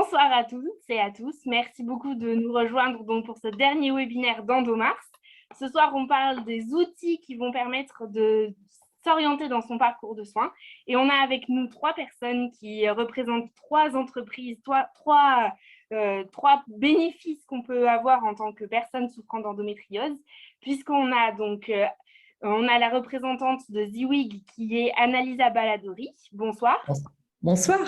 Bonsoir à toutes et à tous. Merci beaucoup de nous rejoindre donc pour ce dernier webinaire d'EndoMars. Ce soir, on parle des outils qui vont permettre de s'orienter dans son parcours de soins. Et on a avec nous trois personnes qui représentent trois entreprises, trois bénéfices qu'on peut avoir en tant que personne souffrant d'endométriose, puisqu'on a donc on a la représentante de Ziwig qui est Annalisa Baladori. Bonsoir. Bonsoir.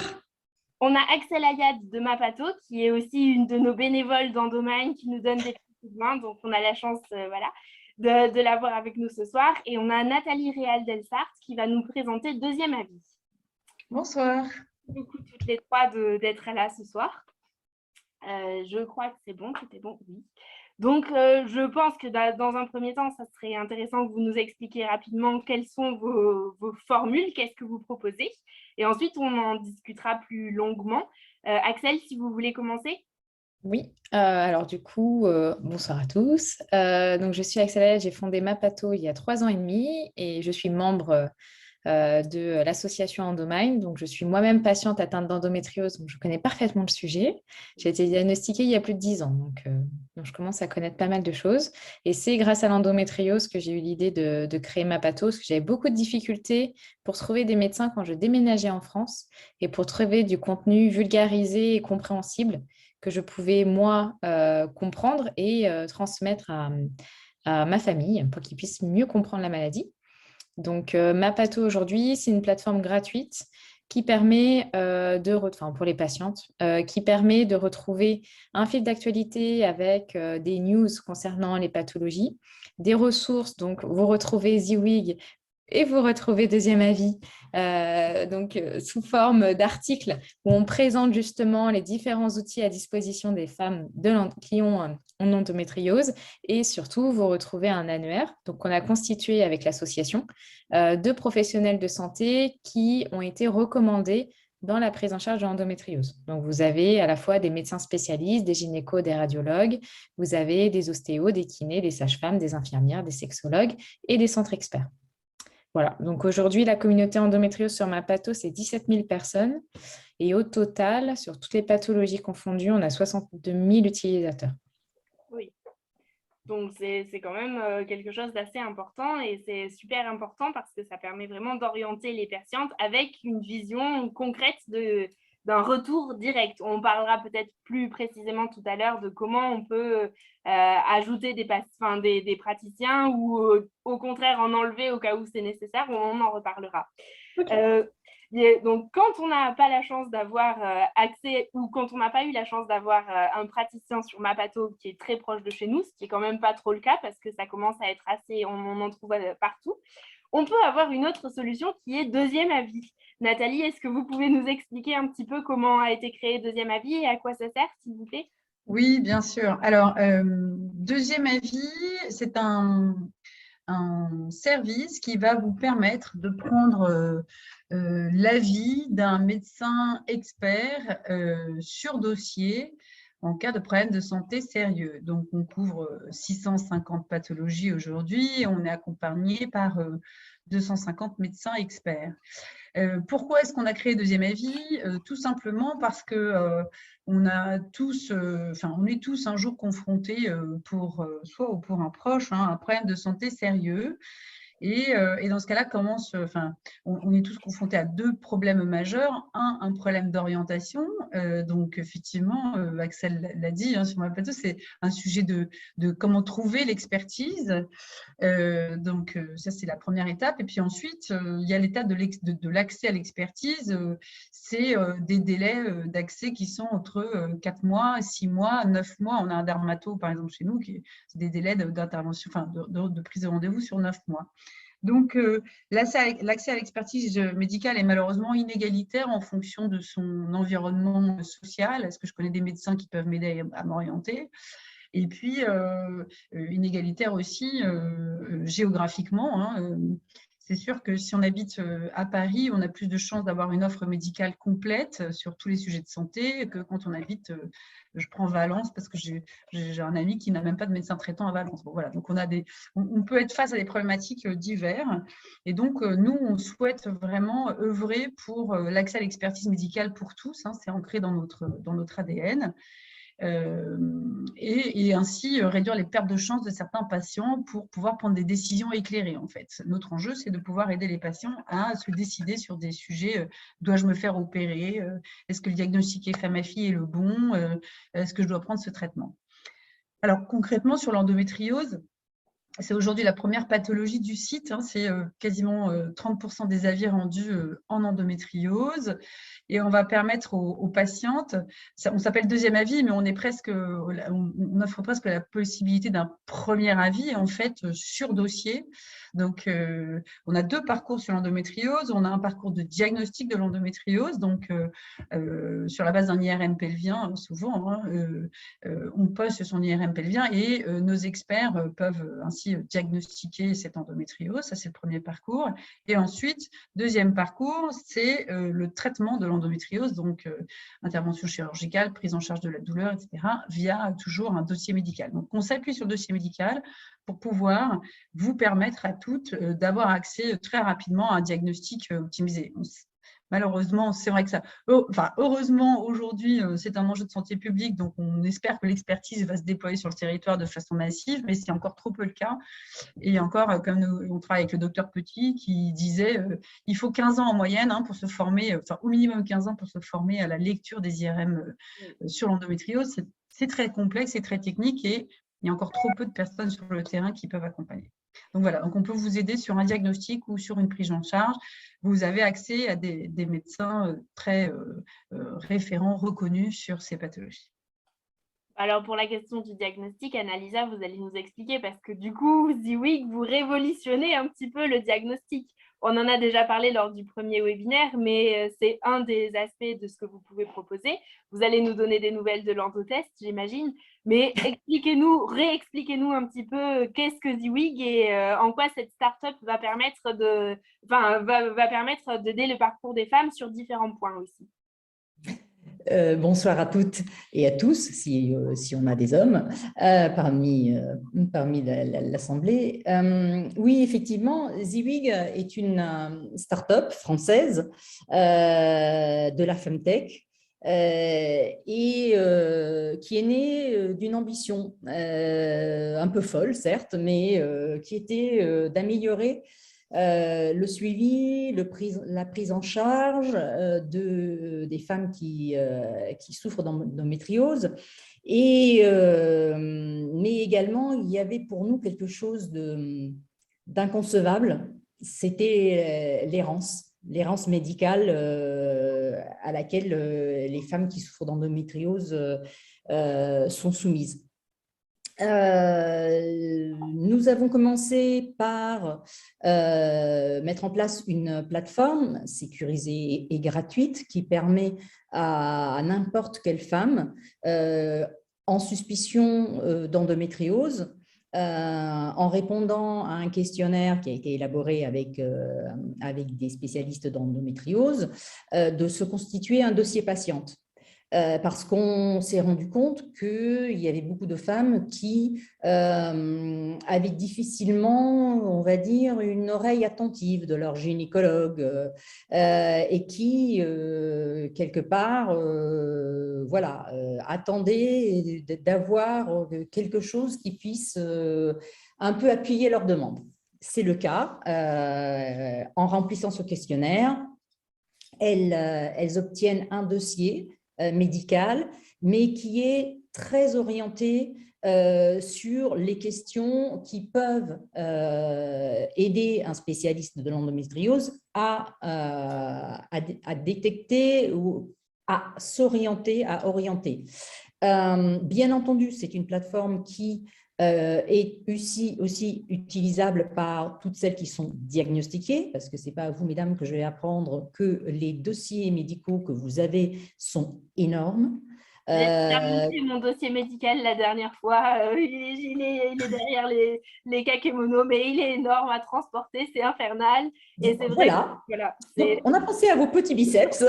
On a Axel Ayad de Mapato, qui est aussi une de nos bénévoles d'Endomind, qui nous donne des petits coups de main. Donc, on a la chance de l'avoir avec nous ce soir. Et on a Nathalie Réal-Delsart, qui va nous présenter Deuxième Avis. Bonsoir. Merci beaucoup toutes les trois d'être là ce soir. Je crois que c'est bon, c'était bon, oui. Donc, je pense que dans un premier temps, ça serait intéressant que vous nous expliquiez rapidement quelles sont vos formules, qu'est-ce que vous proposez. Et ensuite, on en discutera plus longuement. Axel, si vous voulez commencer. Oui, alors du coup, bonsoir à tous. Donc, je suis Axel Ayad, j'ai fondé Mapato il y a 3 ans et demi et je suis membre de l'association Endomind. Donc, je suis moi-même patiente atteinte d'endométriose, donc je connais parfaitement le sujet. J'ai été diagnostiquée il y a plus de 10 ans, donc je commence à connaître pas mal de choses. Et c'est grâce à l'endométriose que j'ai eu l'idée de créer Mapato, parce que j'avais beaucoup de difficultés pour trouver des médecins quand je déménageais en France et pour trouver du contenu vulgarisé et compréhensible que je pouvais, moi, comprendre et transmettre à ma famille pour qu'ils puissent mieux comprendre la maladie. Donc, Mapato aujourd'hui, c'est une plateforme gratuite qui permet pour les patientes, qui permet de retrouver un fil d'actualité avec des news concernant les pathologies, des ressources. Donc, vous retrouvez Ziwig et vous retrouvez Deuxième Avis, sous forme d'articles où on présente justement les différents outils à disposition des femmes qui ont en endométriose. Et surtout, vous retrouvez un annuaire qu'on a constitué avec l'association de professionnels de santé qui ont été recommandés dans la prise en charge de l'endométriose. Donc, vous avez à la fois des médecins spécialistes, des gynécos, des radiologues, vous avez des ostéos, des kinés, des sages-femmes, des infirmières, des sexologues et des centres experts. Voilà, donc aujourd'hui, la communauté endométriose sur Mapato, c'est 17 000 personnes. Et au total, sur toutes les pathologies confondues, on a 62 000 utilisateurs. Oui. Donc, c'est quand même quelque chose d'assez important et c'est super important parce que ça permet vraiment d'orienter les patientes avec une vision concrète d'un retour direct. On parlera peut-être plus précisément tout à l'heure de comment on peut ajouter des praticiens ou au contraire en enlever au cas où c'est nécessaire. On en reparlera. Okay. Donc, quand on n'a pas la chance d'avoir accès ou quand on n'a pas eu la chance d'avoir un praticien sur Mapato qui est très proche de chez nous, ce qui est quand même pas trop le cas parce que ça commence à être on en trouve partout, on peut avoir une autre solution qui est Deuxième Avis. Nathalie, est-ce que vous pouvez nous expliquer un petit peu comment a été créé Deuxième Avis et à quoi ça sert, s'il vous plaît? Oui, bien sûr. Alors, Deuxième Avis, c'est un service qui va vous permettre de prendre l'avis d'un médecin expert sur dossier en cas de problème de santé sérieux. Donc, on couvre 650 pathologies aujourd'hui. On est accompagné par 250 médecins experts. Pourquoi est-ce qu'on a créé Deuxième Avis? Tout simplement parce que on est tous un jour confrontés soit ou pour un proche, un problème de santé sérieux. Et dans ce cas-là, on est tous confrontés à 2 problèmes majeurs. Un problème d'orientation. Donc, effectivement, Axel l'a dit sur Mapato, c'est un sujet de comment trouver l'expertise. Ça, c'est la première étape. Et puis ensuite, il y a l'étape de l'accès à l'expertise. C'est des délais d'accès qui sont entre 4 mois, 6 mois, 9 mois. On a un dermato, par exemple, chez nous, c'est des délais d'intervention, de prise de rendez-vous sur 9 mois. Donc, l'accès à l'expertise médicale est malheureusement inégalitaire en fonction de son environnement social. Est-ce que je connais des médecins qui peuvent m'aider à m'orienter? Et puis, inégalitaire aussi géographiquement. c'est sûr que si on habite à Paris, on a plus de chances d'avoir une offre médicale complète sur tous les sujets de santé que quand on habite, je prends Valence parce que j'ai un ami qui n'a même pas de médecin traitant à Valence. Bon, voilà, donc on peut être face à des problématiques diverses. Et donc, nous, on souhaite vraiment œuvrer pour l'accès à l'expertise médicale pour tous. Hein, c'est ancré dans notre ADN. Et ainsi réduire les pertes de chance de certains patients pour pouvoir prendre des décisions éclairées, en fait. Notre enjeu, c'est de pouvoir aider les patients à se décider sur des sujets, dois-je me faire opérer, est-ce que le diagnostic FMFI est le bon, est-ce que je dois prendre ce traitement? Alors, concrètement, sur l'endométriose, c'est aujourd'hui la première pathologie du site, hein, c'est quasiment 30% des avis rendus en endométriose. Et on va permettre aux patientes, on s'appelle deuxième avis, mais on offre presque la possibilité d'un premier avis, en fait, sur dossier. Donc, on a 2 parcours sur l'endométriose. On a un parcours de diagnostic de l'endométriose, donc sur la base d'un IRM pelvien, souvent, hein, on poste son IRM pelvien et nos experts peuvent ainsi diagnostiquer cette endométriose. Ça, c'est le premier parcours. Et ensuite, deuxième parcours, c'est le traitement de l'endométriose, donc intervention chirurgicale, prise en charge de la douleur, etc., via toujours un dossier médical. Donc, on s'appuie sur le dossier médical pour pouvoir vous permettre à toutes d'avoir accès très rapidement à un diagnostic optimisé. Malheureusement, c'est vrai que heureusement, aujourd'hui, c'est un enjeu de santé publique, donc on espère que l'expertise va se déployer sur le territoire de façon massive, mais c'est encore trop peu le cas. Et encore, comme on travaille avec le docteur Petit, qui disait il faut 15 ans en moyenne pour se former, au minimum 15 ans pour se former à la lecture des IRM sur l'endométriose. C'est très complexe, c'est très technique et il y a encore trop peu de personnes sur le terrain qui peuvent accompagner. Donc voilà, donc on peut vous aider sur un diagnostic ou sur une prise en charge. Vous avez accès à des médecins très référents, reconnus sur ces pathologies. Alors, pour la question du diagnostic, Annalisa, vous allez nous expliquer parce que du coup, Ziwig, vous révolutionnez un petit peu le diagnostic. On en a déjà parlé lors du premier webinaire, mais c'est un des aspects de ce que vous pouvez proposer. Vous allez nous donner des nouvelles de l'endotest, j'imagine, mais expliquez-nous, réexpliquez-nous un petit peu qu'est-ce que Ziwig et en quoi cette start-up va permettre d'aider le parcours des femmes sur différents points aussi. Bonsoir à toutes et à tous, si on a des hommes parmi l'Assemblée. Oui, effectivement, Ziwig est une start-up française de la Femtech et qui est née d'une ambition un peu folle, certes, mais qui était d'améliorer le suivi, la prise en charge des femmes qui souffrent d'endométriose. Mais également, il y avait pour nous quelque chose d'inconcevable, c'était l'errance médicale à laquelle les femmes qui souffrent d'endométriose sont soumises. Nous avons commencé par mettre en place une plateforme sécurisée et gratuite qui permet à n'importe quelle femme en suspicion d'endométriose, en répondant à un questionnaire qui a été élaboré avec des spécialistes d'endométriose, de se constituer un dossier patiente. Parce qu'on s'est rendu compte qu'il y avait beaucoup de femmes qui avaient difficilement, on va dire, une oreille attentive de leur gynécologue et qui, quelque part, attendaient d'avoir quelque chose qui puisse un peu appuyer leur demande. C'est le cas. En remplissant ce questionnaire, elles obtiennent un dossier médical, mais qui est très orienté sur les questions qui peuvent aider un spécialiste de l'endométriose à détecter ou à s'orienter, à orienter. Bien entendu, c'est une plateforme qui est aussi utilisable par toutes celles qui sont diagnostiquées, parce que ce n'est pas à vous, mesdames, que je vais apprendre que les dossiers médicaux que vous avez sont énormes. J'ai terminé mon dossier médical la dernière fois. Il est derrière les kakémonos, mais il est énorme à transporter, c'est infernal. Et c'est vrai que Voilà. voilà, Donc, on a pensé à vos petits biceps.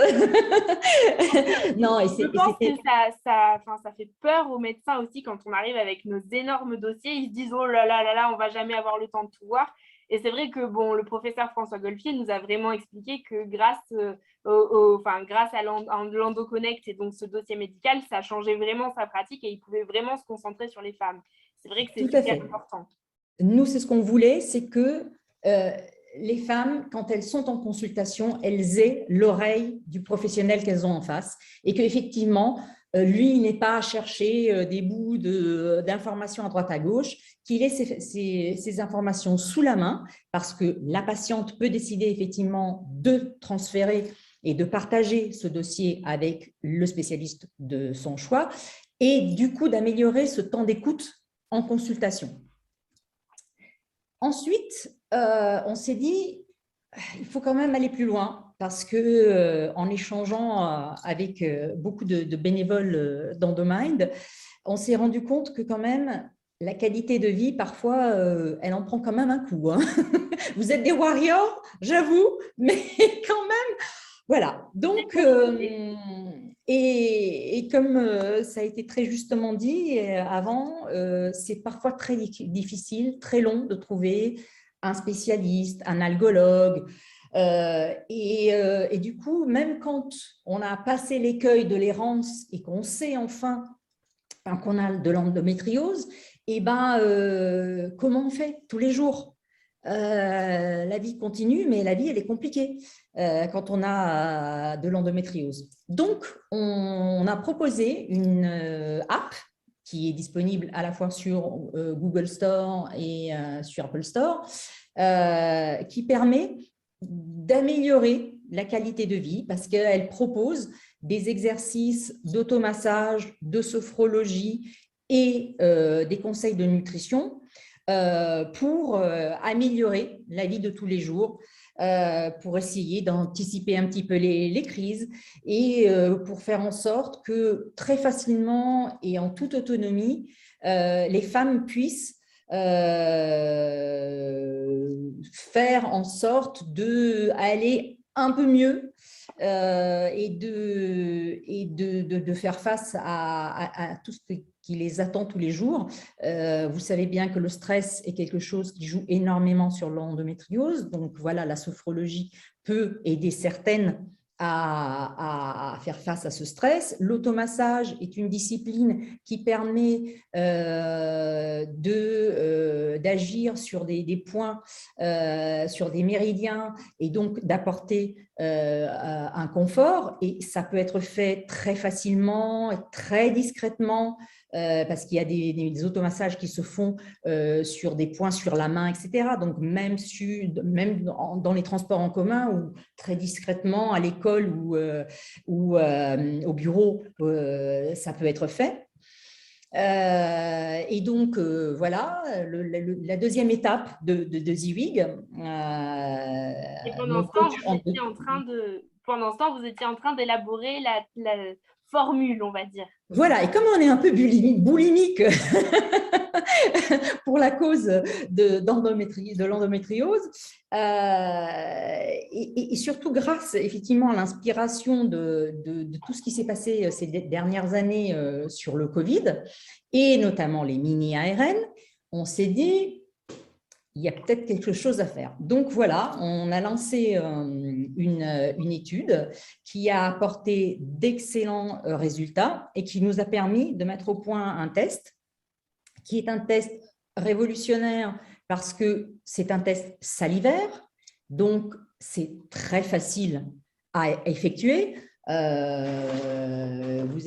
Non, je pense que enfin, ça fait peur aux médecins aussi quand on arrive avec nos énormes dossiers. Ils se disent, oh là là là là, on va jamais avoir le temps de tout voir. Et c'est vrai que bon, le professeur François Golfier nous a vraiment expliqué que grâce à l'EndoConnect et donc ce dossier médical, ça changeait vraiment sa pratique et il pouvait vraiment se concentrer sur les femmes. C'est vrai que c'est Tout à super fait. important. Nous, c'est ce qu'on voulait, c'est que les femmes, quand elles sont en consultation, elles aient l'oreille du professionnel qu'elles ont en face et qu'effectivement, lui, il n'est pas à chercher des bouts d'informations à droite à gauche, qu'il ait ces informations sous la main parce que la patiente peut décider effectivement de transférer et de partager ce dossier avec le spécialiste de son choix et du coup d'améliorer ce temps d'écoute en consultation. Ensuite, on s'est dit, il faut quand même aller plus loin parce que en échangeant avec beaucoup de bénévoles d'Endomind, on s'est rendu compte que quand même, la qualité de vie, parfois, elle en prend quand même un coup. Hein. Vous êtes des warriors, j'avoue, mais quand même, voilà. Donc, et comme ça a été très justement dit avant, c'est parfois très difficile, très long de trouver un spécialiste, un algologue. Et du coup, même quand on a passé l'écueil de l'errance et qu'on sait enfin qu'on a de l'endométriose, et comment on fait tous les jours? La vie continue, mais la vie, elle est compliquée quand on a de l'endométriose. Donc, on a proposé une app qui est disponible à la fois sur Google Store et sur Apple Store, qui permet d'améliorer la qualité de vie parce qu'elle propose des exercices d'automassage, de sophrologie et des conseils de nutrition pour améliorer la vie de tous les jours, pour essayer d'anticiper un petit peu les crises et pour faire en sorte que très facilement et en toute autonomie, les femmes puissent faire en sorte d'aller un peu mieux et de faire face à tout ce qui les attend tous les jours. Vous savez bien que le stress est quelque chose qui joue énormément sur l'endométriose. Donc voilà, la sophrologie peut aider certaines à faire face à ce stress. L'automassage est une discipline qui permet d'agir sur des points, sur des méridiens et donc d'apporter un confort. Et ça peut être fait très facilement et très discrètement parce qu'il y a des automassages qui se font sur des points sur la main, etc. Donc, même dans les transports en commun ou très discrètement à l'école ou au bureau, ça peut être fait. Et donc, voilà, la deuxième étape de Ziwig. Et pendant ce temps, vous étiez en train d'élaborer la formule, on va dire. Voilà, et comme on est un peu boulimique pour la cause de l'endométriose, et surtout grâce effectivement à l'inspiration de tout ce qui s'est passé ces dernières années sur le Covid, et notamment les mini-ARN, on s'est dit, il y a peut-être quelque chose à faire. Donc voilà, on a lancé une étude qui a apporté d'excellents résultats et qui nous a permis de mettre au point un test qui est un test révolutionnaire parce que c'est un test salivaire, donc c'est très facile à effectuer. Vous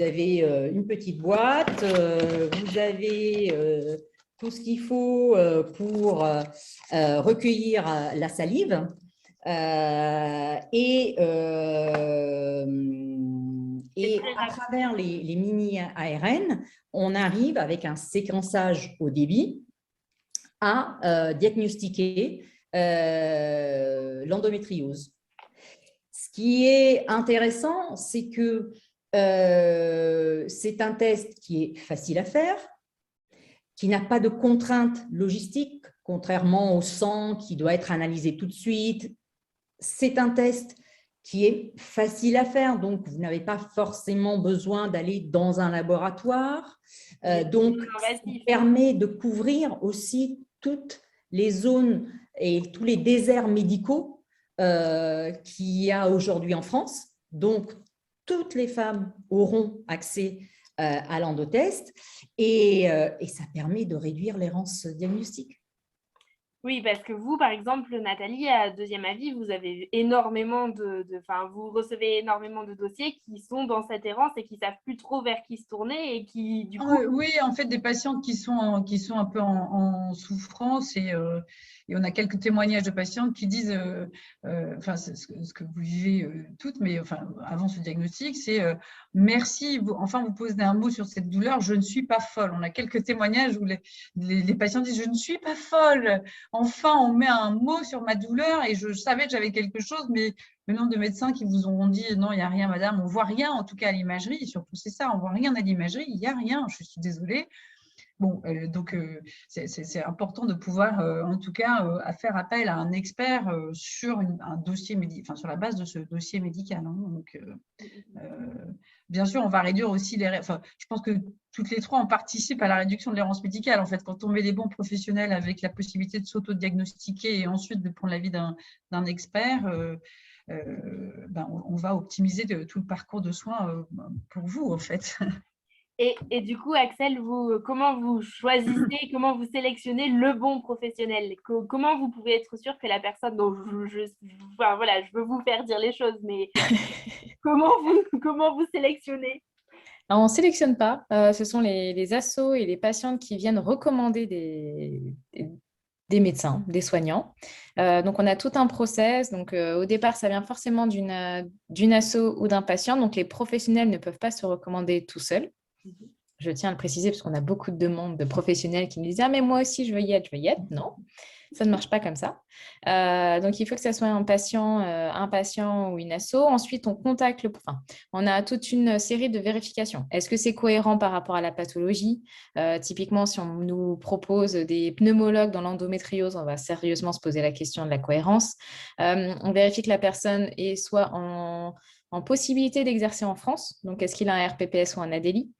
avez une petite boîte, vous avez tout ce qu'il faut pour recueillir la salive et à travers les mini-ARN, on arrive avec un séquençage au débit à diagnostiquer l'endométriose. Ce qui est intéressant, c'est que C'est un test qui est facile à faire, qui n'a pas de contraintes logistiques, contrairement au sang qui doit être analysé tout de suite. C'est un test qui est facile à faire, donc vous n'avez pas forcément besoin d'aller dans un laboratoire. Donc, ça permet de couvrir aussi toutes les zones et tous les déserts médicaux qu'il y a aujourd'hui en France. Donc, toutes les femmes auront accès à l'endotest et ça permet de réduire l'errance diagnostique. Oui, parce que vous, par exemple, Nathalie, à Deuxième Avis, vous avez énormément vous recevez énormément de dossiers qui sont dans cette errance et qui ne savent plus trop vers qui se tourner et qui, du coup… Oui, en fait, des patientes qui sont un peu en souffrance et on a quelques témoignages de patientes qui disent, ce que vous vivez toutes, mais avant ce diagnostic, c'est merci, vous posez un mot sur cette douleur, je ne suis pas folle. On a quelques témoignages où les patients disent, je ne suis pas folle. Enfin, on met un mot sur ma douleur et je savais que j'avais quelque chose, mais le nombre de médecins qui vous auront dit non, il n'y a rien, madame, on ne voit rien, en tout cas à l'imagerie, surtout c'est ça, on ne voit rien à l'imagerie, il n'y a rien, je suis désolée. Bon, donc c'est important de pouvoir, en tout cas, faire appel à un expert sur un dossier sur la base de ce dossier médical. Hein. Donc, bien sûr, on va réduire aussi je pense que toutes les trois, on participe à la réduction de l'errance médicale. En fait, quand on met les bons professionnels avec la possibilité de s'auto-diagnostiquer et ensuite de prendre l'avis d'un expert, on va optimiser tout le parcours de soins pour vous, en fait. Et du coup, Axel, comment vous choisissez, comment vous sélectionnez le bon professionnel? Comment vous pouvez être sûr que la personne dont je veux vous faire dire les choses, mais comment vous sélectionnez? Alors, on ne sélectionne pas. Ce sont les assos et les patientes qui viennent recommander des médecins, des soignants. Donc, on a tout un process. Donc, au départ, ça vient forcément d'une asso ou d'un patient. Donc, les professionnels ne peuvent pas se recommander tout seuls. Je tiens à le préciser parce qu'on a beaucoup de demandes de professionnels qui nous disent « Ah, mais moi aussi, je veux y être. » Non, ça ne marche pas comme ça. Donc, il faut que ça soit un patient ou une asso. Ensuite, on contacte on a toute une série de vérifications. Est-ce que c'est cohérent par rapport à la pathologie? Typiquement, si on nous propose des pneumologues dans l'endométriose, on va sérieusement se poser la question de la cohérence. On vérifie que la personne est soit en possibilité d'exercer en France. Donc, est-ce qu'il a un RPPS ou un ADELI?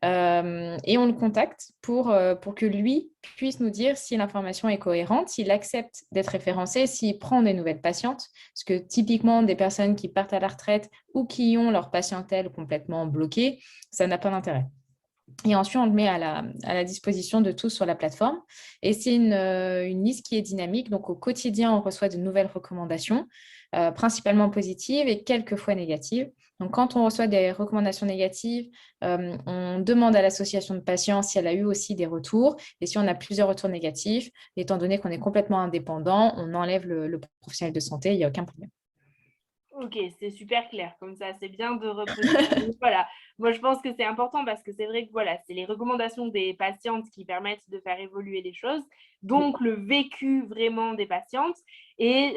Et on le contacte pour que lui puisse nous dire si l'information est cohérente, s'il accepte d'être référencé, s'il prend des nouvelles patientes. Parce que typiquement, des personnes qui partent à la retraite ou qui ont leur patientèle complètement bloquée, ça n'a pas d'intérêt. Et ensuite, on le met à la disposition de tous sur la plateforme. Et c'est une liste qui est dynamique. Donc, au quotidien, on reçoit de nouvelles recommandations, principalement positives et quelquefois négatives. Donc, quand on reçoit des recommandations négatives, on demande à l'association de patients si elle a eu aussi des retours. Et si on a plusieurs retours négatifs, étant donné qu'on est complètement indépendant, on enlève le professionnel de santé, il n'y a aucun problème. Ok, c'est super clair, comme ça, c'est bien de repositionner. Voilà, moi je pense que c'est important parce que c'est vrai que voilà, c'est les recommandations des patientes qui permettent de faire évoluer les choses, donc le vécu vraiment des patientes. Et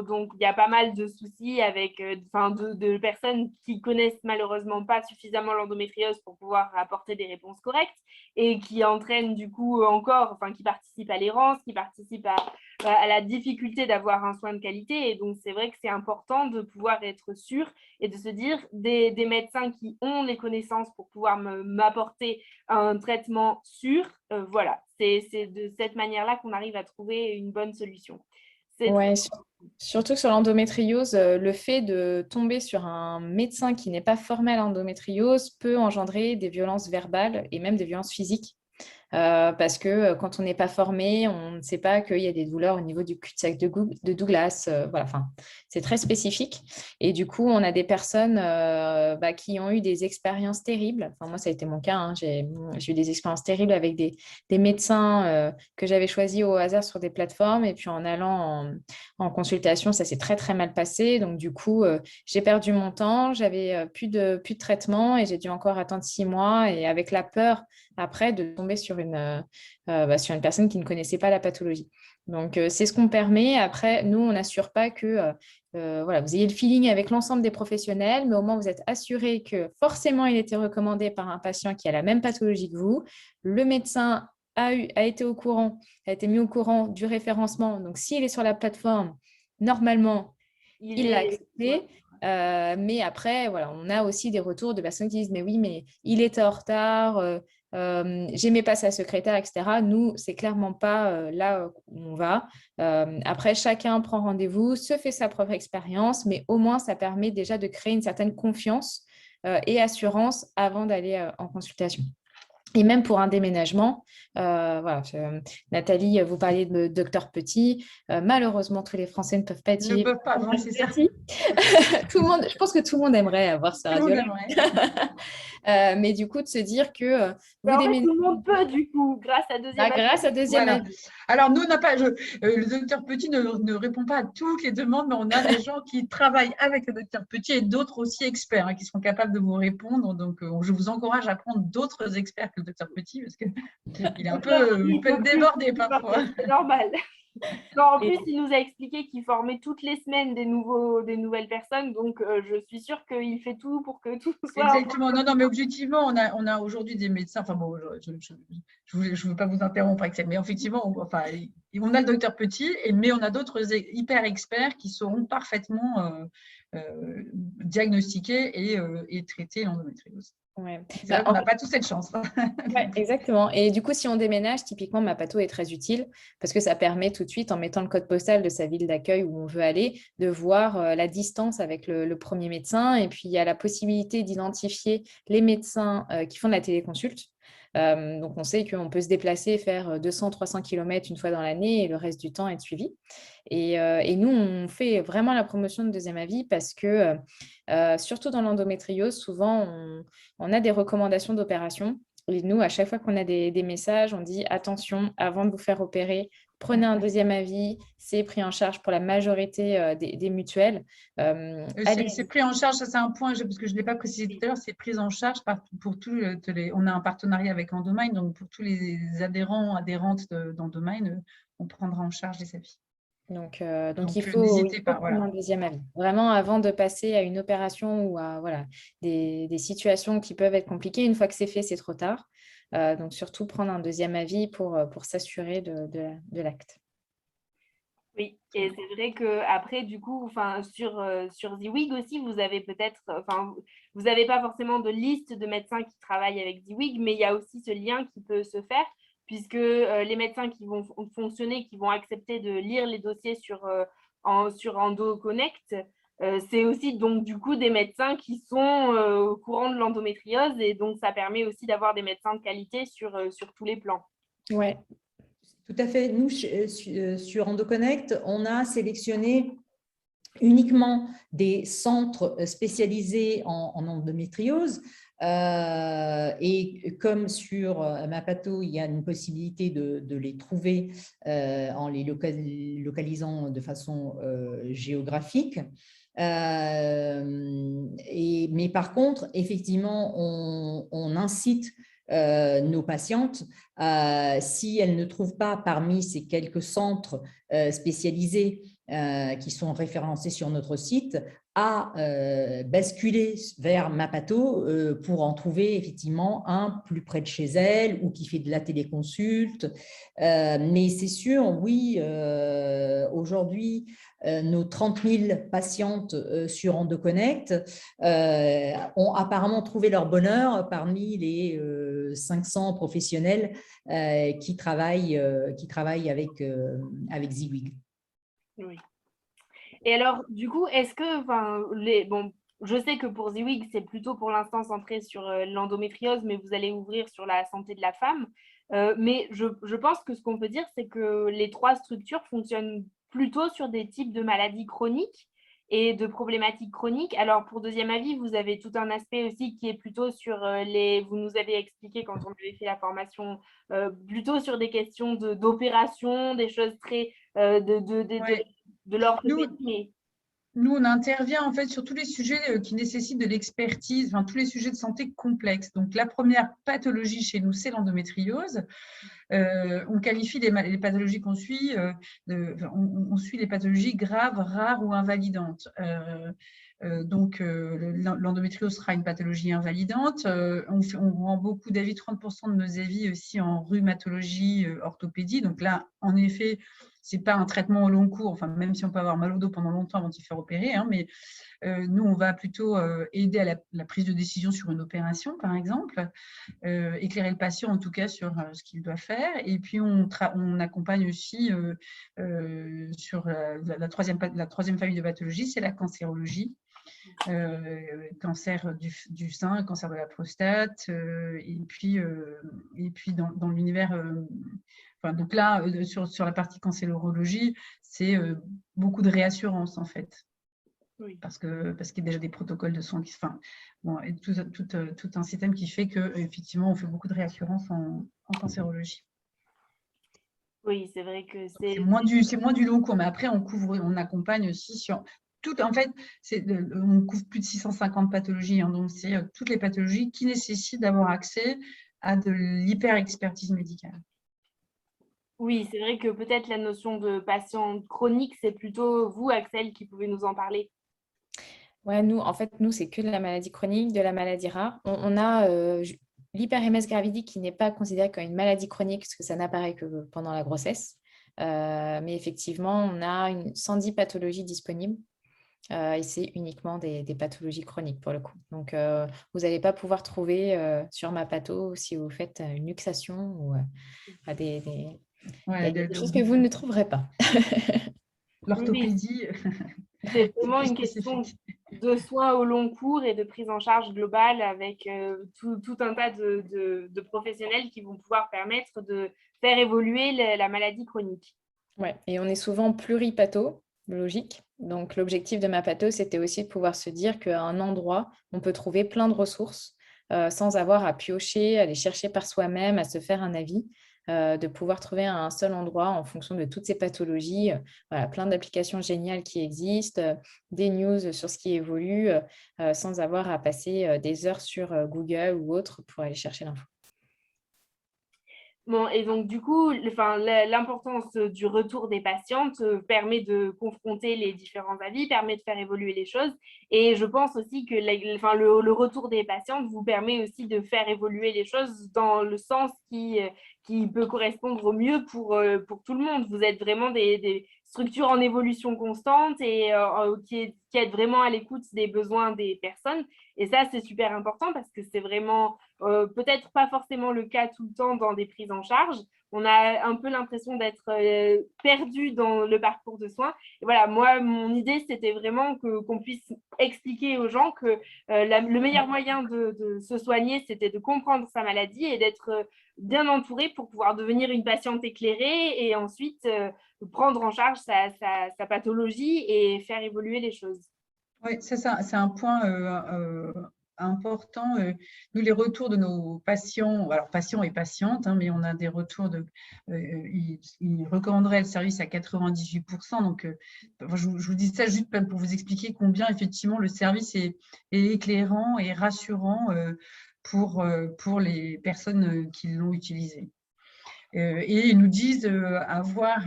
donc, il y a pas mal de soucis avec de personnes qui connaissent malheureusement pas suffisamment l'endométriose pour pouvoir apporter des réponses correctes et qui entraînent du coup qui participent à l'errance, qui participent à la difficulté d'avoir un soin de qualité. Et donc, c'est vrai que c'est important de pouvoir être sûr et de se dire des médecins qui ont les connaissances pour pouvoir m'apporter un traitement sûr. Voilà, c'est de cette manière-là qu'on arrive à trouver une bonne solution. Ouais, surtout que sur l'endométriose, le fait de tomber sur un médecin qui n'est pas formé à l'endométriose peut engendrer des violences verbales et même des violences physiques. Parce que quand on n'est pas formé, on ne sait pas qu'il y a des douleurs au niveau du cul-de-sac de Douglas. Voilà, c'est très spécifique. Et du coup, on a des personnes qui ont eu des expériences terribles. Moi, ça a été mon cas. Hein. J'ai eu des expériences terribles avec des médecins que j'avais choisis au hasard sur des plateformes. Et puis, en allant en consultation, ça s'est très, très mal passé. Donc, du coup, j'ai perdu mon temps. J'avais plus de traitement et j'ai dû encore attendre 6 mois. Et avec la peur, après, de tomber sur sur sur une personne qui ne connaissait pas la pathologie. Donc, c'est ce qu'on permet. Après, nous, on n'assure pas que voilà, vous ayez le feeling avec l'ensemble des professionnels, mais au moins, vous êtes assuré que forcément, il était recommandé par un patient qui a la même pathologie que vous. Le médecin a été au courant, a été mis au courant du référencement. Donc, s'il est sur la plateforme, normalement, il l'a accepté. Mais après, voilà, on a aussi des retours de personnes qui disent, mais oui, mais il était en retard, j'aimais pas sa secrétaire, etc. Nous, c'est clairement pas là où on va. Après, chacun prend rendez-vous, se fait sa propre expérience, mais au moins, ça permet déjà de créer une certaine confiance et assurance avant d'aller en consultation. Et même pour un déménagement, voilà, Nathalie, vous parliez de Docteur Petit. Malheureusement, tous les Français ne peuvent pas Ils ne dire peuvent pas, non, c'est ça. Petit. Tout le monde, je pense que tout le monde aimerait avoir ce Tout le monde radio-là. Mais du coup, de se dire que Mais vous en fait, déménagez tout le monde peut, du coup, grâce à deuxième grâce à deuxième Voilà. avis. Alors, nous, on n'a pas, le docteur Petit ne répond pas à toutes les demandes, mais on a des gens qui travaillent avec le docteur Petit et d'autres aussi experts qui sont capables de vous répondre. Donc, je vous encourage à prendre d'autres experts que le docteur Petit parce qu'il il peut être débordé parfois. C'est normal. Non, en plus, il nous a expliqué qu'il formait toutes les semaines des nouvelles personnes, donc je suis sûre qu'il fait tout pour que tout soit… Exactement. Non, mais objectivement, on a aujourd'hui des médecins. Enfin bon, je veux pas vous interrompre, Axel, mais effectivement, on a le docteur Petit, mais on a d'autres hyper experts qui sauront parfaitement diagnostiquer et traiter l'endométriose. Ouais. C'est vrai qu'on n'a pas tous cette chance. Ouais, exactement. Et du coup, si on déménage, typiquement, Mapato est très utile parce que ça permet tout de suite, en mettant le code postal de sa ville d'accueil où on veut aller, de voir la distance avec le premier médecin. Et puis, il y a la possibilité d'identifier les médecins qui font de la téléconsulte. Donc, on sait qu'on peut se déplacer, faire 200-300 km une fois dans l'année et le reste du temps être suivi. Et nous, on fait vraiment la promotion de deuxième avis parce que, surtout dans l'endométriose, souvent, on a des recommandations d'opération. Et nous, à chaque fois qu'on a des messages, on dit attention, avant de vous faire opérer, prenez un deuxième avis. C'est pris en charge pour la majorité des mutuelles. C'est pris en charge, ça c'est un point, parce que je ne l'ai pas précisé tout à l'heure, c'est pris en charge pour tous les… On a un partenariat avec Endomind, donc pour tous les adhérentes d'Endomind, on prendra en charge les avis. Donc il faut prendre un deuxième avis. Vraiment, avant de passer à une opération ou à des situations qui peuvent être compliquées, une fois que c'est fait, c'est trop tard. Donc, surtout prendre un deuxième avis pour s'assurer de l'acte. Oui, et c'est vrai qu'après, du coup, sur Ziwig aussi, vous avez peut-être, vous n'avez pas forcément de liste de médecins qui travaillent avec Ziwig, mais il y a aussi ce lien qui peut se faire, puisque les médecins qui vont fonctionner, qui vont accepter de lire les dossiers sur EndoConnect, c'est aussi donc du coup des médecins qui sont au courant de l'endométriose, et donc ça permet aussi d'avoir des médecins de qualité sur tous les plans. Ouais. Tout à fait. Nous, sur EndoConnect, on a sélectionné uniquement des centres spécialisés en endométriose. Et comme sur Mapato, il y a une possibilité de les trouver en les localisant de façon géographique. Mais par contre, effectivement, on incite nos patientes, si elles ne trouvent pas parmi ces quelques centres spécialisés qui sont référencés sur notre site, à basculer vers Mapato pour en trouver effectivement un plus près de chez elle ou qui fait de la téléconsulte. Mais c'est sûr, oui, aujourd'hui, nos 30 000 patientes sur EndoConnect ont apparemment trouvé leur bonheur parmi les 500 professionnels qui travaillent avec Ziwig. Oui. Et alors, du coup, est-ce que, je sais que pour Ziwig, c'est plutôt pour l'instant centré sur l'endométriose, mais vous allez ouvrir sur la santé de la femme. Mais je pense que ce qu'on peut dire, c'est que les trois structures fonctionnent plutôt sur des types de maladies chroniques et de problématiques chroniques. Alors, pour deuxième avis, vous avez tout un aspect aussi qui est plutôt sur vous nous avez expliqué quand on avait fait la formation, plutôt sur des questions d'opération, des choses très de l'ordre. Nous, on intervient en fait sur tous les sujets qui nécessitent de l'expertise, enfin, tous les sujets de santé complexes. Donc, la première pathologie chez nous, c'est l'endométriose. On qualifie les pathologies qu'on suit, on suit les pathologies graves, rares ou invalidantes. Donc, l'endométriose sera une pathologie invalidante. On rend beaucoup d'avis, 30% de nos avis aussi en rhumatologie, orthopédie. Donc là, en effet, ce n'est pas un traitement au long cours, enfin, même si on peut avoir mal au dos pendant longtemps avant de se faire opérer, hein, mais nous, on va plutôt aider à la prise de décision sur une opération, par exemple, éclairer le patient en tout cas sur ce qu'il doit faire. Et puis, on accompagne aussi sur la troisième famille de pathologie, c'est la cancérologie. Cancer du sein, cancer de la prostate, et puis dans l'univers, donc là, sur la partie cancérologie, c'est beaucoup de réassurance en fait. Oui. Parce qu'il y a déjà des protocoles de soins et tout un système qui fait qu'effectivement, on fait beaucoup de réassurance en cancérologie. Oui, c'est vrai que c'est moins du long cours, mais après, on accompagne aussi sur tout. En fait, on couvre plus de 650 pathologies, hein, donc c'est toutes les pathologies qui nécessitent d'avoir accès à de l'hyper-expertise médicale. Oui, c'est vrai que peut-être la notion de patient chronique, c'est plutôt vous, Axel, qui pouvez nous en parler. Ouais, nous, c'est que de la maladie chronique, de la maladie rare. On a l'hyper-MS gravidique qui n'est pas considérée comme une maladie chronique parce que ça n'apparaît que pendant la grossesse. Mais effectivement, on a 110 pathologies disponibles et c'est uniquement des pathologies chroniques pour le coup. Donc, vous n'allez pas pouvoir trouver sur Mapatho si vous faites une luxation ou des choses que vous ne trouverez pas. L'orthopédie. C'est vraiment une question de soins au long cours et de prise en charge globale avec tout un tas de professionnels qui vont pouvoir permettre de faire évoluer la maladie chronique. Ouais, et on est souvent pluripathologique. Donc, l'objectif de Mapatho, c'était aussi de pouvoir se dire qu'à un endroit, on peut trouver plein de ressources sans avoir à piocher, aller chercher par soi-même, à se faire un avis, de pouvoir trouver à un seul endroit en fonction de toutes ces pathologies. Voilà, plein d'applications géniales qui existent, des news sur ce qui évolue, sans avoir à passer des heures sur Google ou autre pour aller chercher l'info. Bon, et donc, du coup, l'importance du retour des patientes permet de confronter les différents avis, permet de faire évoluer les choses. Et je pense aussi que le retour des patientes vous permet aussi de faire évoluer les choses dans le sens qui peut correspondre au mieux pour tout le monde. Vous êtes vraiment des structures en évolution constante et qui êtes vraiment à l'écoute des besoins des personnes. Et ça, c'est super important parce que c'est vraiment peut-être pas forcément le cas tout le temps dans des prises en charge. On a un peu l'impression d'être perdu dans le parcours de soins. Et voilà, moi, mon idée, c'était vraiment qu'on puisse expliquer aux gens que le meilleur moyen de se soigner, c'était de comprendre sa maladie et d'être bien entouré pour pouvoir devenir une patiente éclairée et ensuite prendre en charge sa pathologie et faire évoluer les choses. Oui, c'est un point important. Nous, les retours de nos patients, alors patients et patientes, hein, mais on a des retours ils recommanderaient le service à 98%. Donc, je vous dis ça juste pour vous expliquer combien effectivement le service est éclairant et rassurant pour les personnes qui l'ont utilisé. Et ils nous disent avoir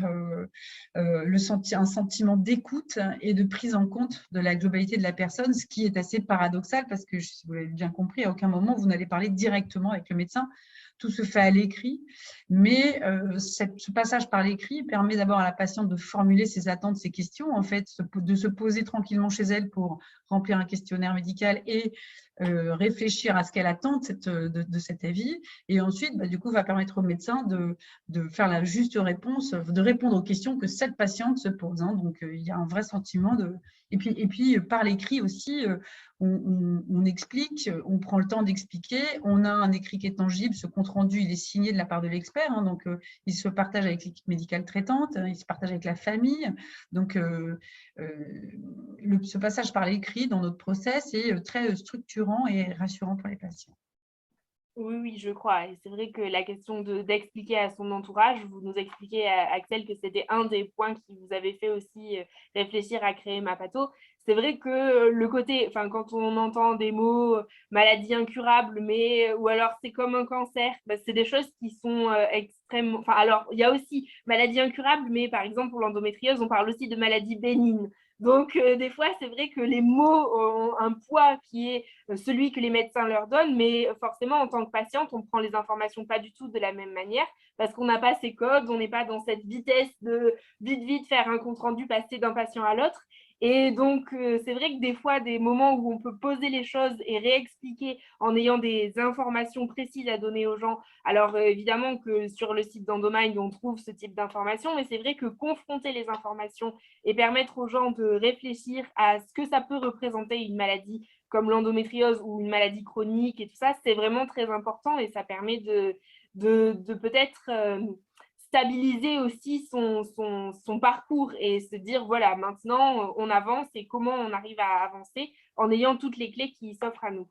un sentiment d'écoute et de prise en compte de la globalité de la personne, ce qui est assez paradoxal parce que, si vous l'avez bien compris, à aucun moment vous n'allez parler directement avec le médecin. Tout se fait à l'écrit, mais ce passage par l'écrit permet d'abord à la patiente de formuler ses attentes, ses questions, en fait, de se poser tranquillement chez elle pour remplir un questionnaire médical et réfléchir à ce qu'elle attend de cet avis. Et ensuite, du coup, va permettre au médecin de faire la juste réponse, de répondre aux questions que cette patiente se pose. Hein. Donc, il y a un vrai sentiment de… Et puis par l'écrit aussi, on explique, on prend le temps d'expliquer, on a un écrit qui est tangible, ce compte-rendu, il est signé de la part de l'expert, hein, donc il se partage avec l'équipe médicale traitante, il se partage avec la famille. Donc, ce passage par l'écrit dans notre process est très structurant et rassurant pour les patients. Oui, oui, je crois. Et c'est vrai que la question d'expliquer à son entourage, vous nous expliquez, Axel, que c'était un des points qui vous avait fait aussi réfléchir à créer Mapato. C'est vrai que le côté, enfin, quand on entend des mots maladie incurable, mais ou alors c'est comme un cancer, bah, c'est des choses qui sont extrêmement. Enfin, alors, il y a aussi maladie incurable, mais par exemple, pour l'endométriose, on parle aussi de maladie bénigne. Donc, des fois, c'est vrai que les mots ont un poids qui est celui que les médecins leur donnent, mais forcément, en tant que patiente, on prend les informations pas du tout de la même manière parce qu'on n'a pas ces codes, on n'est pas dans cette vitesse de vite, vite faire un compte-rendu, passer d'un patient à l'autre. Et donc, c'est vrai que des fois, des moments où on peut poser les choses et réexpliquer en ayant des informations précises à donner aux gens. Alors, évidemment que sur le site d'Endomind, on trouve ce type d'informations, mais c'est vrai que confronter les informations et permettre aux gens de réfléchir à ce que ça peut représenter une maladie comme l'endométriose ou une maladie chronique et tout ça, c'est vraiment très important et ça permet de peut-être stabiliser aussi son parcours et se dire, voilà, maintenant, on avance et comment on arrive à avancer en ayant toutes les clés qui s'offrent à nous.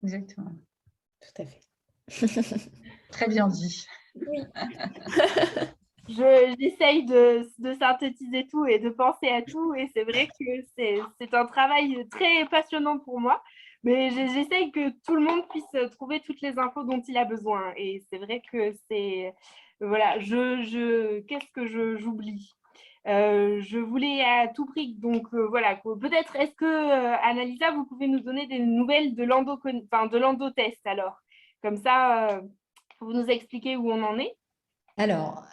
Exactement. Tout à fait. Très bien dit. Oui. J'essaye de synthétiser tout et de penser à tout. Et c'est vrai que c'est un travail très passionnant pour moi. Mais j'essaye que tout le monde puisse trouver toutes les infos dont il a besoin. Et c'est vrai que c'est... Voilà, qu'est-ce que j'oublie je voulais à tout prix, donc voilà, peut-être est-ce que, Annalisa, vous pouvez nous donner des nouvelles de l'endotest alors? Comme ça, vous nous expliquez où on en est. Alors,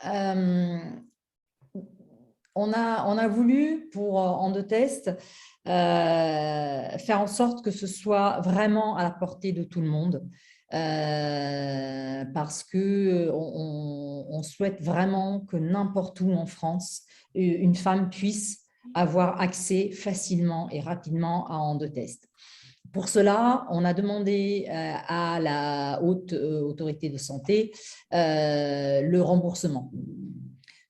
on a voulu, pour Endotest, faire en sorte que ce soit vraiment à la portée de tout le monde. Parce qu'on souhaite vraiment que n'importe où en France, une femme puisse avoir accès facilement et rapidement à Endotest. Pour cela, on a demandé à la haute autorité de santé le remboursement.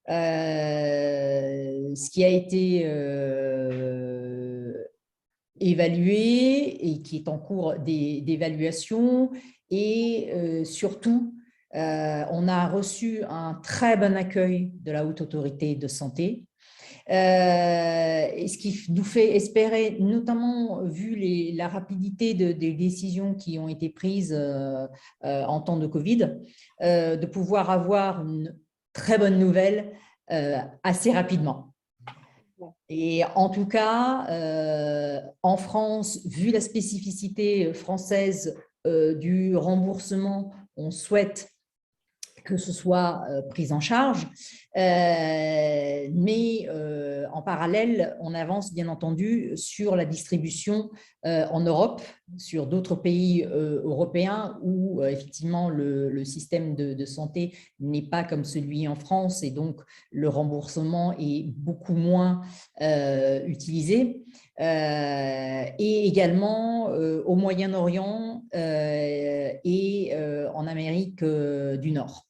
Ce qui a été évalué et qui est en cours d'évaluation et surtout, on a reçu un très bon accueil de la haute autorité de santé. Et ce qui nous fait espérer, notamment vu la rapidité des décisions qui ont été prises en temps de Covid, de pouvoir avoir une très bonne nouvelle assez rapidement. Et en tout cas, en France, vu la spécificité française du remboursement, on souhaite que ce soit pris en charge. Mais en parallèle, on avance bien entendu sur la distribution en Europe, sur d'autres pays européens où effectivement le système de santé n'est pas comme celui en France et donc le remboursement est beaucoup moins utilisé. Et également au Moyen-Orient et en Amérique du Nord.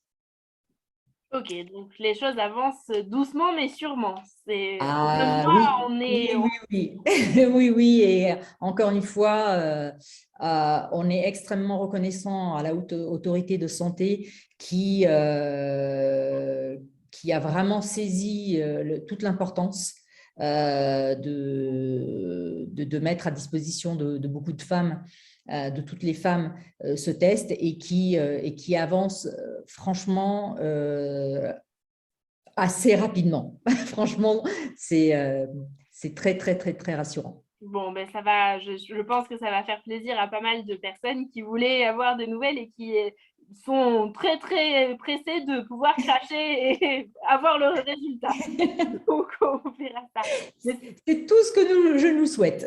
Ok, donc les choses avancent doucement mais sûrement. En un Oui, mois, on oui, est... oui, oui. Oui, oui. Et encore une fois, on est extrêmement reconnaissant à la haute autorité de santé qui a vraiment saisi toute l'importance de mettre à disposition de beaucoup de femmes, de toutes les femmes, ce test et qui avance franchement assez rapidement. Franchement, c'est très, très, très, très rassurant. Bon, ben ça va, je pense que ça va faire plaisir à pas mal de personnes qui voulaient avoir des nouvelles et qui sont très, très pressées de pouvoir cracher et avoir le résultat. Donc, on verra ça. C'est tout ce que je nous souhaite.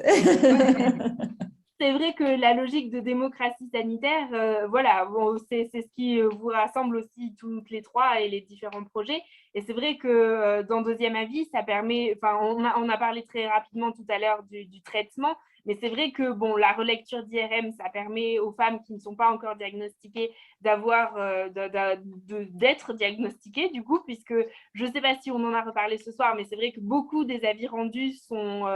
C'est vrai que la logique de démocratie sanitaire, voilà, bon, c'est ce qui vous rassemble aussi toutes les trois et les différents projets. Et c'est vrai que dans Deuxième Avis, ça permet, enfin, on a parlé très rapidement tout à l'heure du traitement, Mais c'est vrai que bon, la relecture d'IRM, ça permet aux femmes qui ne sont pas encore diagnostiquées d'être diagnostiquées, du coup, puisque je ne sais pas si on en a reparlé ce soir, mais c'est vrai que beaucoup des avis rendus sont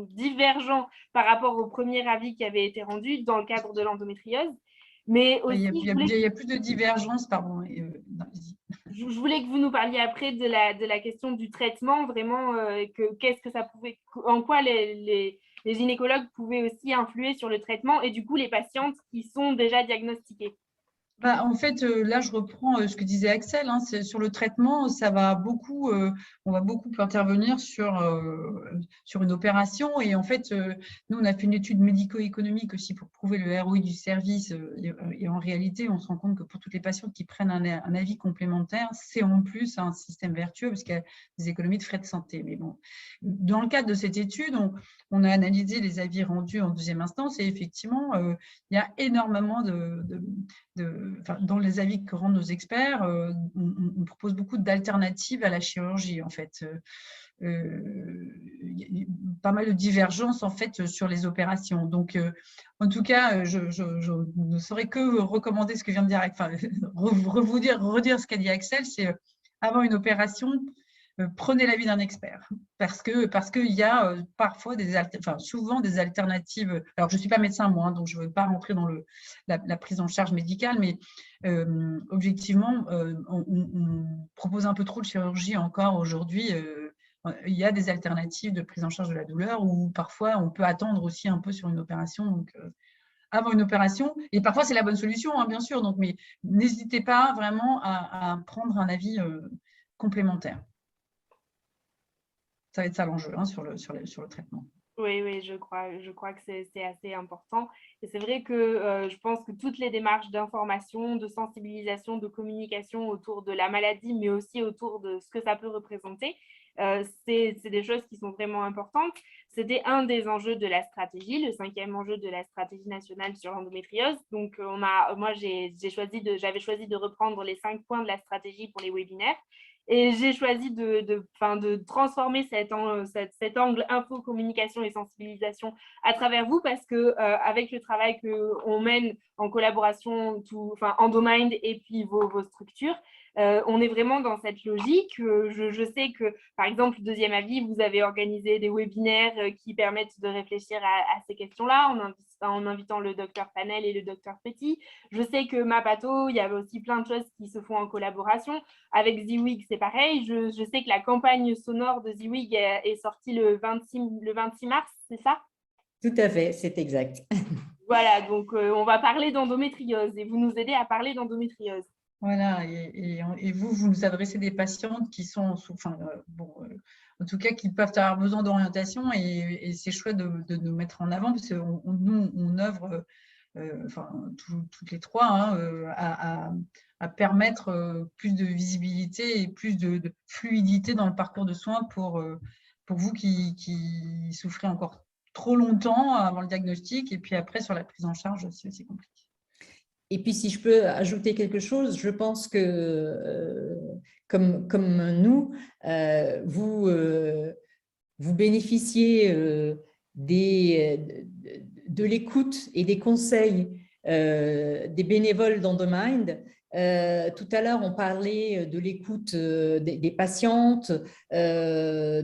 divergents par rapport au premier avis qui avait été rendu dans le cadre de l'endométriose. Mais aussi, il y a plus de divergence, pardon. Je voulais que vous nous parliez après de la question du traitement, vraiment, qu'est-ce que ça pouvait, en quoi les gynécologues pouvaient aussi influer sur le traitement et du coup les patientes qui sont déjà diagnostiquées. En fait, là, je reprends ce que disait Axel. Sur le traitement, on va beaucoup intervenir sur une opération. Et en fait, nous, on a fait une étude médico-économique aussi pour prouver le ROI du service. Et en réalité, on se rend compte que pour toutes les patientes qui prennent un avis complémentaire, c'est en plus un système vertueux parce qu'il y a des économies de frais de santé. Mais bon, dans le cadre de cette étude, on a analysé les avis rendus en deuxième instance et effectivement, il y a énormément dans les avis que rendent nos experts, on propose beaucoup d'alternatives à la chirurgie, en fait. Il y a pas mal de divergences, en fait, sur les opérations. Donc, en tout cas, je ne saurais que recommander ce que vient de dire, redire ce qu'a dit Axel, c'est avant une opération, prenez l'avis d'un expert parce qu'il y a parfois souvent des alternatives. Alors, je ne suis pas médecin, moi, donc je ne veux pas rentrer dans la prise en charge médicale, mais objectivement, on propose un peu trop de chirurgie encore aujourd'hui. Il y a des alternatives de prise en charge de la douleur où parfois on peut attendre aussi un peu sur une opération. Donc, avant une opération, et parfois c'est la bonne solution, hein, bien sûr, donc, mais n'hésitez pas vraiment à prendre un avis complémentaire. Ça va être ça l'enjeu sur le traitement. Oui, je crois que c'est assez important. Et c'est vrai que je pense que toutes les démarches d'information, de sensibilisation, de communication autour de la maladie, mais aussi autour de ce que ça peut représenter, c'est des choses qui sont vraiment importantes. C'était un des enjeux de la stratégie, le 5e enjeu de la stratégie nationale sur l'endométriose. Donc, j'avais choisi de reprendre les 5 points de la stratégie pour les webinaires. Et j'ai choisi de transformer cet angle info, communication et sensibilisation à travers vous parce que avec le travail qu'on mène en collaboration, Endomind et puis vos structures, on est vraiment dans cette logique. Je sais que, par exemple, deuxième avis, vous avez organisé des webinaires qui permettent de réfléchir à ces questions-là en invitant le docteur Panel et le docteur Petit. Je sais que Mapato, il y avait aussi plein de choses qui se font en collaboration. Avec Ziwig, c'est pareil. Je sais que la campagne sonore de Ziwig est sortie le 26 mars, c'est ça? Tout à fait, c'est exact. Voilà, donc on va parler d'endométriose et vous nous aidez à parler d'endométriose. Voilà, et vous nous adressez des patientes qui sont, en tout cas, qui peuvent avoir besoin d'orientation et c'est chouette de nous mettre en avant parce que nous, on œuvre, toutes les trois, à permettre plus de visibilité et plus de fluidité dans le parcours de soins pour vous qui souffrez encore trop longtemps avant le diagnostic et puis après sur la prise en charge, c'est aussi compliqué. Et puis, si je peux ajouter quelque chose, je pense que, comme nous, vous bénéficiez de l'écoute et des conseils des bénévoles d'Endomind. Tout à l'heure, on parlait de l'écoute des patientes, de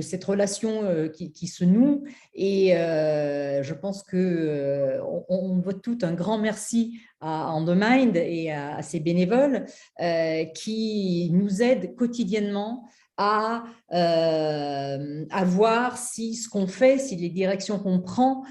cette relation qui se noue. Et je pense qu'on doit tout un grand merci à Endomind et à ses bénévoles qui nous aident quotidiennement à voir si ce qu'on fait, si les directions qu'on prend,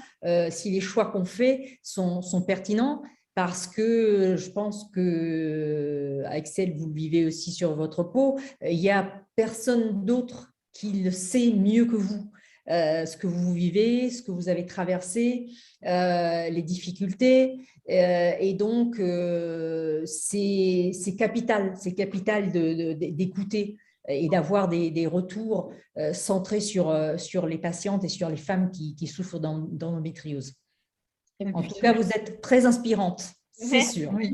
si les choix qu'on fait sont pertinents. Parce que je pense que, Axel, vous le vivez aussi sur votre peau, il n'y a personne d'autre qui le sait mieux que vous. Ce que vous vivez, ce que vous avez traversé, les difficultés. Et donc, c'est capital d'écouter et d'avoir des retours centrés sur les patientes et sur les femmes qui souffrent d'endométriose. En tout cas, vous êtes très inspirante, c'est sûr. Oui.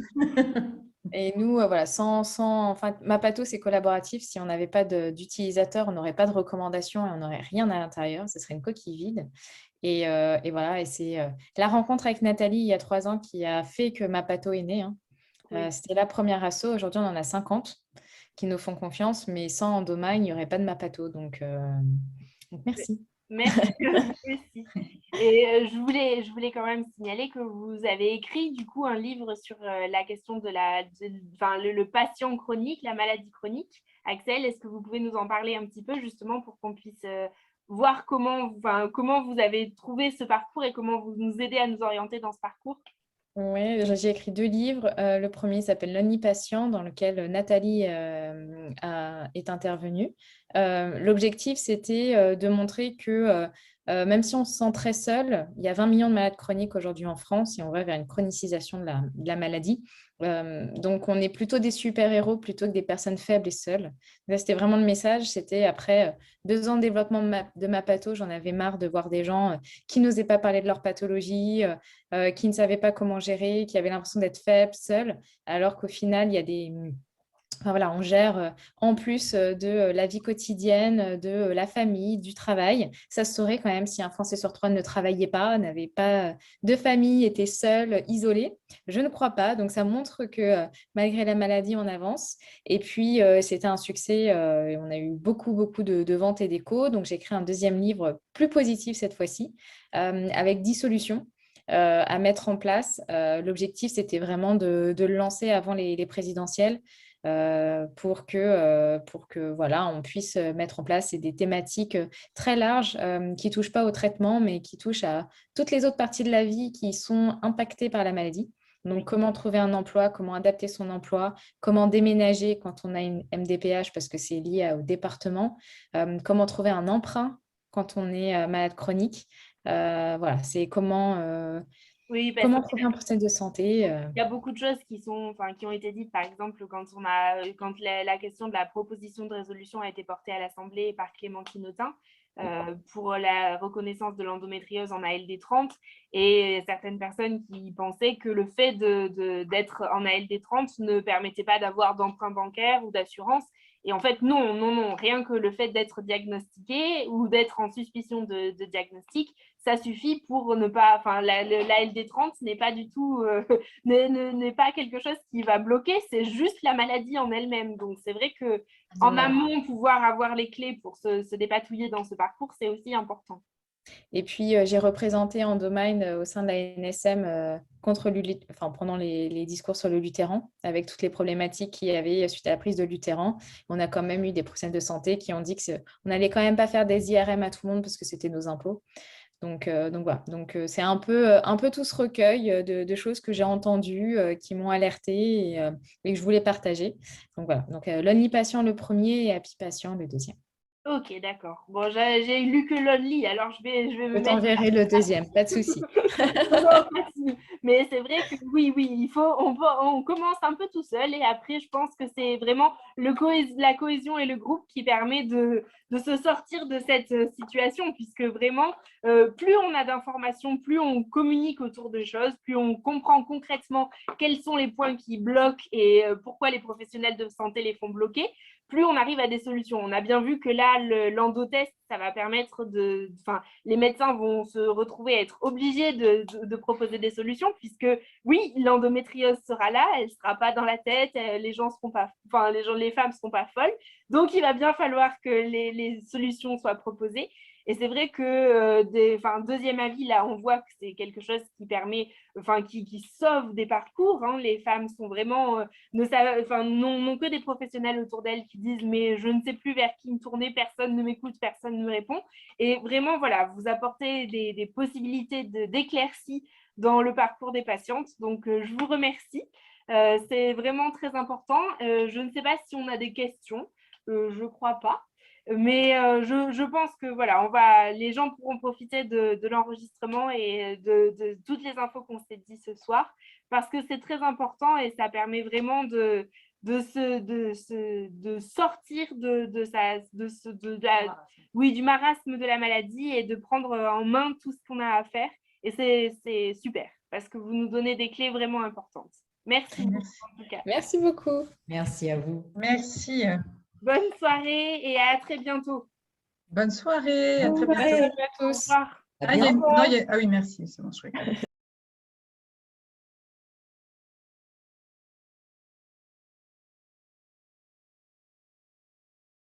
Et nous, voilà, enfin, Mapato, c'est collaboratif. Si on n'avait pas d'utilisateurs, on n'aurait pas de recommandations et on n'aurait rien à l'intérieur. Ce serait une coquille vide. Et voilà, et c'est la rencontre avec Nathalie il y a 3 ans qui a fait que Mapato est né, hein. Oui. C'était la première asso. Aujourd'hui, on en a 50 qui nous font confiance, mais sans Endomind, il n'y aurait pas de Mapato. Donc merci. Merci aussi. Et je voulais quand même signaler que vous avez écrit du coup un livre sur la question enfin, le patient chronique, la maladie chronique. Axel, est-ce que vous pouvez nous en parler un petit peu justement pour qu'on puisse voir comment vous avez trouvé ce parcours et comment vous nous aidez à nous orienter dans ce parcours? Oui, j'ai écrit 2 livres. Le premier s'appelle Lonely Patient, dans lequel Nathalie est intervenue. L'objectif, c'était de montrer que même si on se sent très seul, il y a 20 millions de malades chroniques aujourd'hui en France et on va vers une chronicisation de la maladie. Donc, on est plutôt des super-héros plutôt que des personnes faibles et seules. Là, c'était vraiment le message. C'était après 2 ans de développement de Mapato, j'en avais marre de voir des gens qui n'osaient pas parler de leur pathologie, qui ne savaient pas comment gérer, qui avaient l'impression d'être faibles, seuls, alors qu'au final, il y a des... Enfin, voilà, on gère en plus de la vie quotidienne, de la famille, du travail. Ça se saurait quand même si un Français sur 3 ne travaillait pas, n'avait pas de famille, était seul, isolé. Je ne crois pas. Donc, ça montre que malgré la maladie, on avance. Et puis, c'était un succès. Et on a eu beaucoup, beaucoup de ventes et d'échos. Donc, j'ai écrit un 2e livre plus positif cette fois-ci, avec 10 solutions à mettre en place. L'objectif, c'était vraiment de le lancer avant les présidentielles pour que voilà, on puisse mettre en place des thématiques très larges qui ne touchent pas au traitement, mais qui touchent à toutes les autres parties de la vie qui sont impactées par la maladie. Donc, comment trouver un emploi, comment adapter son emploi, comment déménager quand on a une MDPH parce que c'est lié au département, comment trouver un emprunt quand on est malade chronique. Voilà, c'est Oui, parce comment que trouver un professionnel de santé. il y a beaucoup de choses qui ont été dites, par exemple, quand la question de la proposition de résolution a été portée à l'Assemblée par Clément Quinotin pour la reconnaissance de l'endométriose en ALD 30, et certaines personnes qui pensaient que le fait d'être en ALD 30 ne permettait pas d'avoir d'emprunt bancaire ou d'assurance. Et en fait, non, non, non, rien que le fait d'être diagnostiqué ou d'être en suspicion de diagnostic, ça suffit pour ne pas, enfin, la LD30 n'est pas du tout, n'est pas quelque chose qui va bloquer, c'est juste la maladie en elle-même. Donc, c'est vrai que en amont, pouvoir avoir les clés pour se dépatouiller dans ce parcours, c'est aussi important. Et puis, j'ai représenté Endomind au sein de la NSM pendant les discours sur le Luthéran, avec toutes les problématiques qu'il y avait suite à la prise de Luthéran. On a quand même eu des professionnels de santé qui ont dit qu'on n'allait quand même pas faire des IRM à tout le monde parce que c'était nos impôts. Donc voilà. Donc, c'est un peu tout ce recueil de choses que j'ai entendues, qui m'ont alertée et que je voulais partager. Donc voilà. Donc, Lonely Patient le premier et Happy Patient le deuxième. Ok, d'accord. Bon, j'ai lu que Lonely, alors je vais me Je mettre. t'enverrai le deuxième, pas de souci. Mais c'est vrai que oui, on commence un peu tout seul et après, je pense que c'est vraiment la cohésion et le groupe qui permet de se sortir de cette situation, puisque vraiment, plus on a d'informations, plus on communique autour de choses, plus on comprend concrètement quels sont les points qui bloquent et pourquoi les professionnels de santé les font bloquer, plus on arrive à des solutions. On a bien vu que là, l'endotest, ça va permettre les médecins vont se retrouver à être obligés de proposer des solutions, puisque oui, l'endométriose sera là, elle ne sera pas dans la tête, les femmes ne seront pas folles. Donc, il va bien falloir que les solutions soient proposées. Et c'est vrai que, deuxième avis, là, on voit que c'est quelque chose qui permet, qui sauve des parcours. Hein. Les femmes sont vraiment, n'ont que des professionnels autour d'elles qui disent, mais je ne sais plus vers qui me tourner, personne ne m'écoute, personne ne me répond. Et vraiment, voilà, vous apportez des possibilités d'éclaircie dans le parcours des patientes. Donc, je vous remercie. C'est vraiment très important. Je ne sais pas si on a des questions. Je ne crois pas. Mais je pense que voilà, les gens pourront profiter de l'enregistrement et de toutes les infos qu'on s'est dit ce soir, parce que c'est très important et ça permet vraiment de sortir du marasme de la maladie et de prendre en main tout ce qu'on a à faire. Et c'est super, parce que vous nous donnez des clés vraiment importantes. Merci beaucoup, en tout cas. Merci beaucoup. Merci à vous. Merci. Bonne soirée et à très bientôt. Bonne soirée. À très Bonne bientôt. soirée à Au tous. revoir. À Ah, il y a bientôt. une- non, il y a- ah oui, merci. C'est bon, je croyais que-